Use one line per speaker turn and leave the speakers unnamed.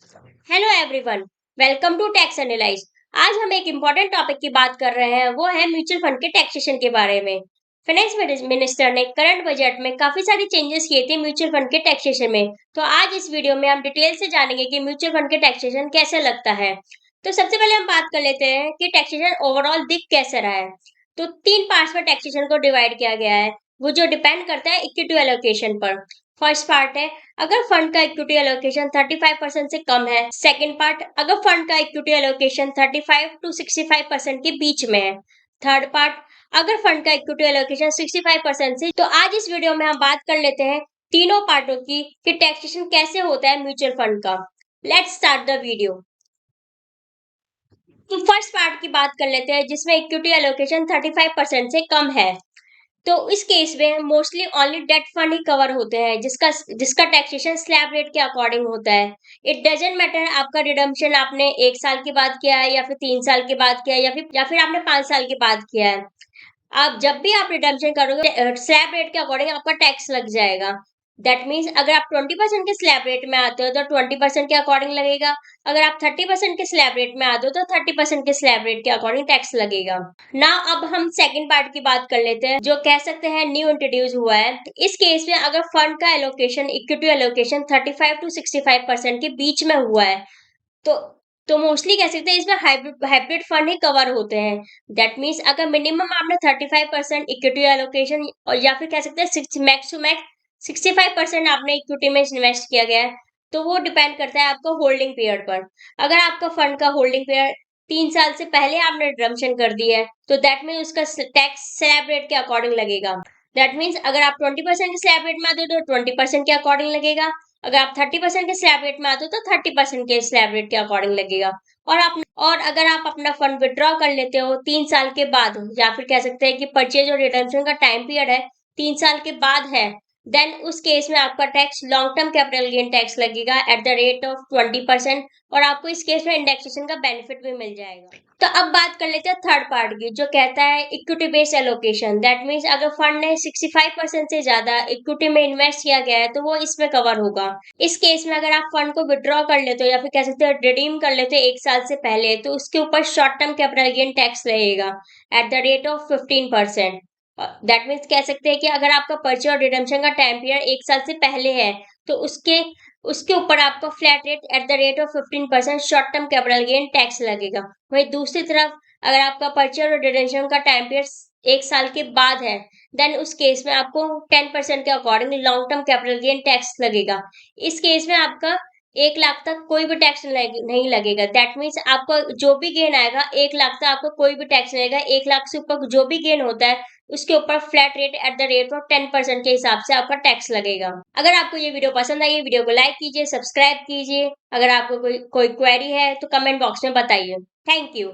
Hello everyone, welcome to tax analyse. आज हम एक इम्पोर्टेंट टॉपिक की बात कर रहे हैं, वो है म्यूचुअल फंड के टैक्सेशन के बारे में। फाइनेंस मिनिस्टर ने करंट बजट में काफी सारे चेंजेस किए थे म्यूचुअल फंड के टैक्सेशन में। तो आज इस वीडियो में हम डिटेल से जानेंगे कि म्यूचुअल फंड के टैक्सेशन कैसे लगता है। तो सबसे पहले हम बात कर लेते हैं कि टैक्सेशन ओवरऑल दिख कैसे रहा है। तो तीन पार्ट्स में टैक्सेशन को डिवाइड किया गया है, वो जो डिपेंड करता है इक्विटी एलोकेशन पर। फर्स्ट पार्ट है अगर फंड का इक्विटी एलोकेशन 35% से कम है। सेकंड पार्ट अगर फंड का इक्विटी एलोकेशन 35 टू 65% के बीच में है। थर्ड पार्ट अगर फंड का इक्विटी एलोकेशन 65% से। तो आज इस वीडियो में हम बात कर लेते हैं तीनों पार्टों की कि टैक्सेशन कैसे होता है म्यूचुअल फंड का। Let's start the video. तो फर्स्ट पार्ट की बात कर लेते हैं जिसमें इक्विटी एलोकेशन 35% से कम है। तो इस केस में मोस्टली ओनली डेट फंड ही कवर होते हैं जिसका जिसका टैक्सेशन स्लैब रेट के अकॉर्डिंग होता है। इट डजेंट मैटर आपका रिडम्पशन आपने 1 साल के बाद किया है या फिर 3 साल के बाद किया है या फिर आपने 5 साल के बाद किया है। आप जब भी आप रिडम्पशन करोगे स्लैब रेट के अकॉर्डिंग आपका टैक्स लग जाएगा। दैट मीन्स अगर आप 20% के स्लैब रेट में आते हो तो 20% के अकॉर्डिंग लगेगा। अगर आप 30% के स्लैब रेट में आते हो तो 30% के स्लैब रेट के अकॉर्डिंग टैक्स लगेगा। ना अब हम सेकंड पार्ट की बात कर लेते हैं जो कह सकते हैं न्यू इंट्रोड्यूस हुआ है। तो इस केस में अगर फंड का एलोकेशन इक्विटी एलोकेशन 35 टू 65% के बीच में हुआ है तो मोस्टली कह सकते हैं इसमें हाइब्रिड फंड ही कवर होते हैं। दैट मीन्स अगर मिनिमम आपने 35% इक्विटी एलोकेशन और या फिर कह सकते हैं मैक्स टू मैक्स 65% आपने इक्विटी में इन्वेस्ट किया गया है तो वो डिपेंड करता है आपका होल्डिंग पीरियड पर। अगर आपका फंड का होल्डिंग पीरियड 3 साल से पहले आपने रिडम्पशन कर दी है तो दैट मीन उसका टैक्स स्लैब रेट के अकॉर्डिंग लगेगा। दैट मीन्स अगर आप 20% के स्लैब रेट में आते हो तो 20% के अकॉर्डिंग लगेगा। अगर आप 30% के स्लैब रेट में आते हो तो 30% के स्लैब रेट के अकॉर्डिंग लगेगा। और अगर आप अपना फंड विड्रॉ कर लेते हो 3 साल के बाद या फिर कह सकते हैं कि परचेज और रिडम्पशन का टाइम पीरियड है 3 साल के बाद है, देन उस केस में आपका tax long term capital gain tax लगेगा एट द रेट ऑफ 20%। और आपको इस केस में इंडेक्सेशन का बेनिफिट भी मिल जाएगा। तो अब बात कर लेते हैं थर्ड पार्ट की जो कहता है equity based allocation. That means अगर फंड ने 65% से ज्यादा इक्विटी में इन्वेस्ट किया गया है तो वो इसमें कवर होगा। इस केस में अगर आप फंड को विड्रॉ कर लेते हो या फिर कह सकते हो रिडीम कर लेते हो 1 साल से पहले तो उसके ऊपर short term capital gain tax लगेगा at the rate of 15%। That means कह सकते हैं कि अगर आपका पर्चे और रिडम्पशन का टाइम पीरियड 1 साल से पहले है तो उसके उसके ऊपर आपको flat rate at the rate of 15% short term capital gain tax लगेगा। वही दूसरी तरफ अगर आपका पर्चे और रिडम्पशन का टाइम पीरियड 1 साल के बाद है देन उस केस में आपको 10% के according long term capital gain tax लगेगा। इस केस में आपका 1 लाख तक कोई भी टैक्स नहीं लगेगा। दैट मीन्स आपको जो भी गेन आएगा 1 लाख तक आपको कोई भी टैक्स नहीं लगेगा। 1 लाख से ऊपर जो भी गेन होता है उसके ऊपर flat rate at the rate of 10% के हिसाब से आपका टैक्स लगेगा। अगर आपको ये वीडियो पसंद आई है वीडियो को लाइक कीजिए, सब्सक्राइब कीजिए। अगर आपको कोई क्वेरी है तो कमेंट बॉक्स में बताइए। Thank you.